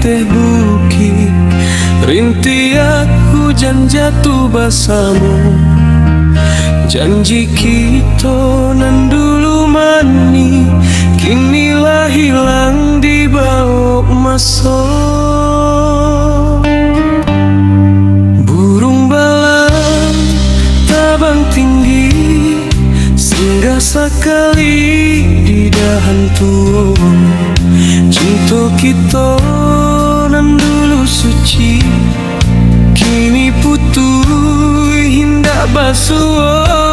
teh bukit, rintiak hujan jatuh basamu. Janji kita nan dulu mani, kinilah hilang di bawah masa. Burung balang tabang tinggi, singgah sekali di dahan tua. Cinta kita nan dulu suci, kini putus hendak basuh.